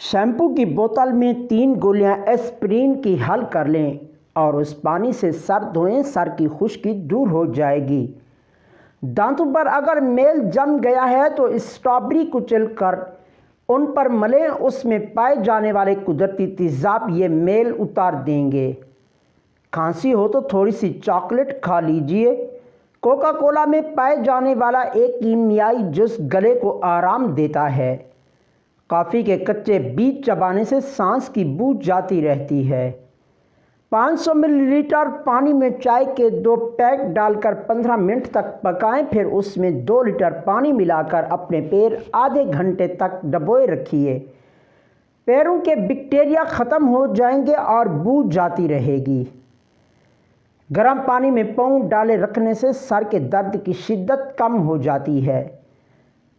Shampoo की बोतल में 3 गोलियां एस्पिरिन की हल कर लें और उस पानी से सर धोएं। सर की खुश्की दूर हो जाएगी। दांतों पर अगर मेल जम गया है तो स्ट्रॉबेरी कुचल कर उन पर मलें। उसमें पाए जाने वाले कुदरती तेजाब ये मेल उतार देंगे। खांसी हो तो थोड़ी सी चॉकलेट खा लीजिए। कोका कोला में पाए जाने वाला एक कीमियाई जूस गले को आराम देता है। कॉफ़ी के कच्चे बीज चबाने से सांस की बू जाती रहती है। 500 मिलीलीटर पानी में चाय के 2 पैक डालकर 15 मिनट तक पकाएं। फिर उसमें 2 लीटर पानी मिलाकर अपने पैर आधे घंटे तक डुबोए रखिए। पैरों के बैक्टीरिया ख़त्म हो जाएंगे और बू जाती रहेगी। गर्म पानी में पाँव डाले रखने से सर के दर्द की शिद्दत कम हो जाती है।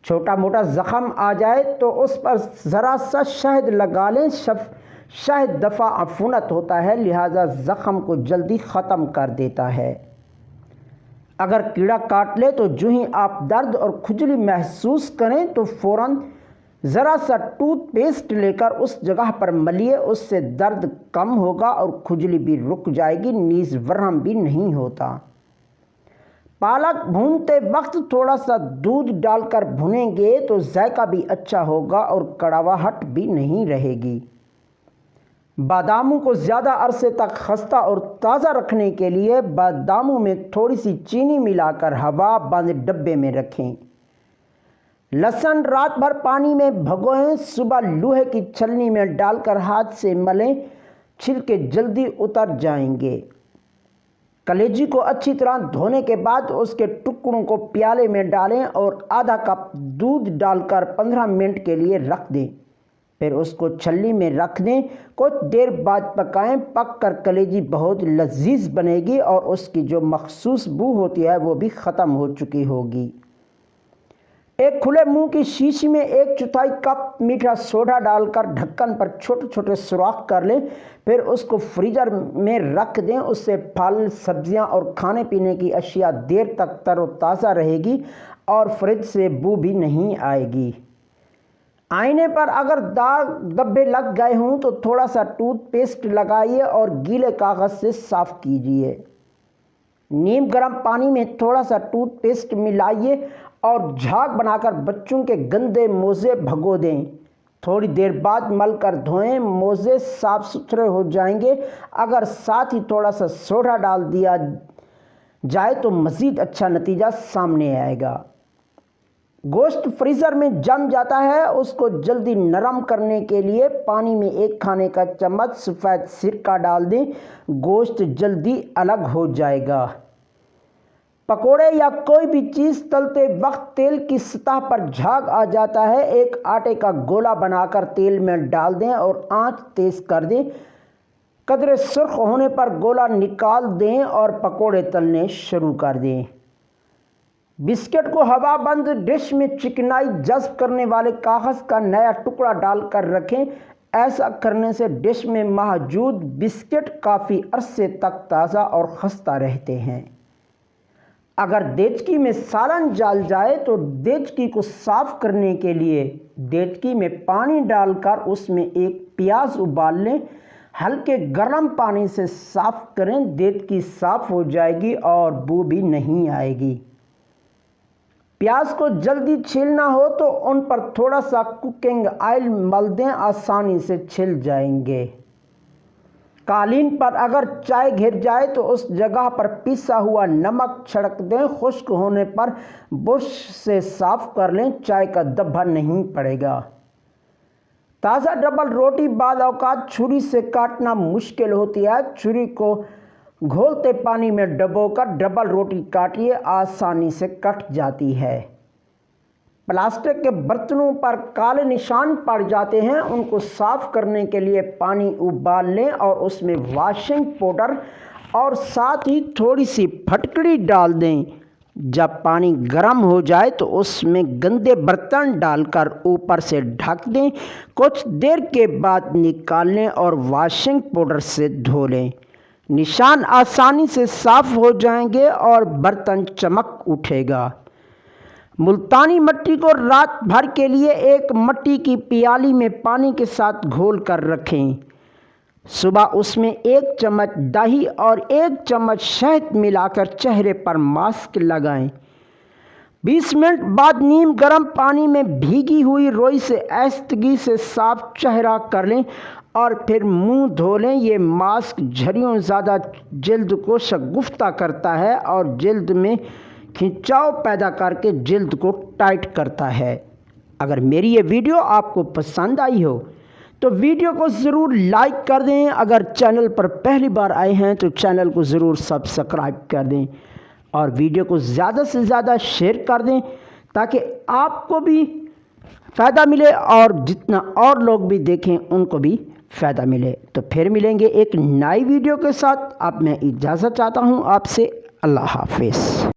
छोटा मोटा ज़ख़म आ जाए तो उस पर ज़रा सा शहद लगा लें। शहद दफ़ा अफूनत होता है, लिहाजा ज़ख़म को जल्दी ख़त्म कर देता है। अगर कीड़ा काट ले तो जो ही आप दर्द और खुजली महसूस करें तो फ़ौरन ज़रा सा टूथपेस्ट लेकर उस जगह पर मलिए। उससे दर्द कम होगा और खुजली भी रुक जाएगी, नीज़ वरम भी नहीं होता। पालक भूनते वक्त थोड़ा सा दूध डालकर भुनेंगे तो जायका भी अच्छा होगा और कड़वाहट भी नहीं रहेगी। बादामों को ज़्यादा अरसे तक खस्ता और ताज़ा रखने के लिए बादामों में थोड़ी सी चीनी मिलाकर हवा बंद डब्बे में रखें। लहसुन रात भर पानी में भिगोएं। सुबह लोहे की छलनी में डालकर हाथ से मलें, छिलके जल्दी उतर जाएंगे। कलेजी को अच्छी तरह धोने के बाद उसके टुकड़ों को प्याले में डालें और आधा कप दूध डालकर 15 मिनट के लिए रख दें। फिर उसको छलनी में रख दें। कुछ देर बाद पकाएं। पककर कलेजी बहुत लजीज बनेगी और उसकी जो मखसूस बू होती है वो भी ख़त्म हो चुकी होगी। एक खुले मुंह की शीशी में 1/4 कप मीठा सोडा डालकर ढक्कन पर छोटे छोटे सुराख कर लें। फिर उसको फ्रीजर में रख दें। उससे फल, सब्जियां और खाने पीने की अशिया देर तक तरोताज़ा रहेगी और फ्रिज से बू भी नहीं आएगी। आईने पर अगर दाग धब्बे लग गए हों तो थोड़ा सा टूथपेस्ट लगाइए और गीले कागज़ से साफ़ कीजिए। नीम गर्म पानी में थोड़ा सा टूथपेस्ट मिलाइए और झाग बनाकर बच्चों के गंदे मोज़े भगो दें। थोड़ी देर बाद मलकर धोएं। मोज़े साफ़ सुथरे हो जाएंगे। अगर साथ ही थोड़ा सा सोडा डाल दिया जाए तो मज़ीद अच्छा नतीजा सामने आएगा। गोश्त फ्रीज़र में जम जाता है, उसको जल्दी नरम करने के लिए पानी में 1 खाने का चम्मच सफ़ेद सिरका डाल दें। गोश्त जल्दी अलग हो जाएगा। पकोड़े या कोई भी चीज़ तलते वक्त तेल की सतह पर झाग आ जाता है। एक आटे का गोला बनाकर तेल में डाल दें और आंच तेज़ कर दें। कदरे सुर्ख होने पर गोला निकाल दें और पकोड़े तलने शुरू कर दें। बिस्किट को हवा बंद डिश में चिकनाई जज्ब करने वाले कागज़ का नया टुकड़ा डालकर रखें। ऐसा करने से डिश में मौजूद बिस्किट काफ़ी अरसे तक ताज़ा और खस्ता रहते हैं। अगर देचकी में सालन जल जाए तो देचकी को साफ़ करने के लिए देचकी में पानी डालकर उसमें 1 प्याज उबाल लें। हल्के गर्म पानी से साफ़ करें। देचकी साफ़ हो जाएगी और बू भी नहीं आएगी। प्याज को जल्दी छीलना हो तो उन पर थोड़ा सा कुकिंग ऑयल मल दें, आसानी से छिल जाएंगे। कालीन पर अगर चाय गिर जाए तो उस जगह पर पिसा हुआ नमक छिड़क दें। खुश्क होने पर ब्रश से साफ़ कर लें, चाय का धब्बा नहीं पड़ेगा। ताज़ा डबल रोटी बाद औकात छुरी से काटना मुश्किल होती है। छुरी को घोलते पानी में डुबोकर डबल रोटी काटिए, आसानी से कट जाती है। प्लास्टिक के बर्तनों पर काले निशान पड़ जाते हैं, उनको साफ़ करने के लिए पानी उबाल लें और उसमें वॉशिंग पाउडर और साथ ही थोड़ी सी फटकड़ी डाल दें। जब पानी गर्म हो जाए तो उसमें गंदे बर्तन डालकर ऊपर से ढक दें। कुछ देर के बाद निकाल लें और वॉशिंग पाउडर से धो लें। निशान आसानी से साफ़ हो जाएंगे और बर्तन चमक उठेगा। मुल्तानी मट्टी को रात भर के लिए एक मट्टी की प्याली में पानी के साथ घोल कर रखें। सुबह उसमें 1 चम्मच दही और 1 चम्मच शहद मिलाकर चेहरे पर मास्क लगाएं। 20 मिनट बाद नीम गर्म पानी में भीगी हुई रोई से ऐस्तगी से साफ चेहरा कर लें और फिर मुंह धो लें। ये मास्क झुर्रियों ज़्यादा जल्द को शगुफ्ता करता है और जल्द में खिंचाव पैदा करके जल्द को टाइट करता है। अगर मेरी ये वीडियो आपको पसंद आई हो तो वीडियो को ज़रूर लाइक कर दें। अगर चैनल पर पहली बार आए हैं तो चैनल को ज़रूर सब्सक्राइब कर दें और वीडियो को ज़्यादा से ज़्यादा शेयर कर दें ताकि आपको भी फ़ायदा मिले और जितना और लोग भी देखें उनको भी फ़ायदा मिले। तो फिर मिलेंगे एक नई वीडियो के साथ। अब मैं इजाज़त चाहता हूँ आपसे। अल्लाह हाफ़िज़।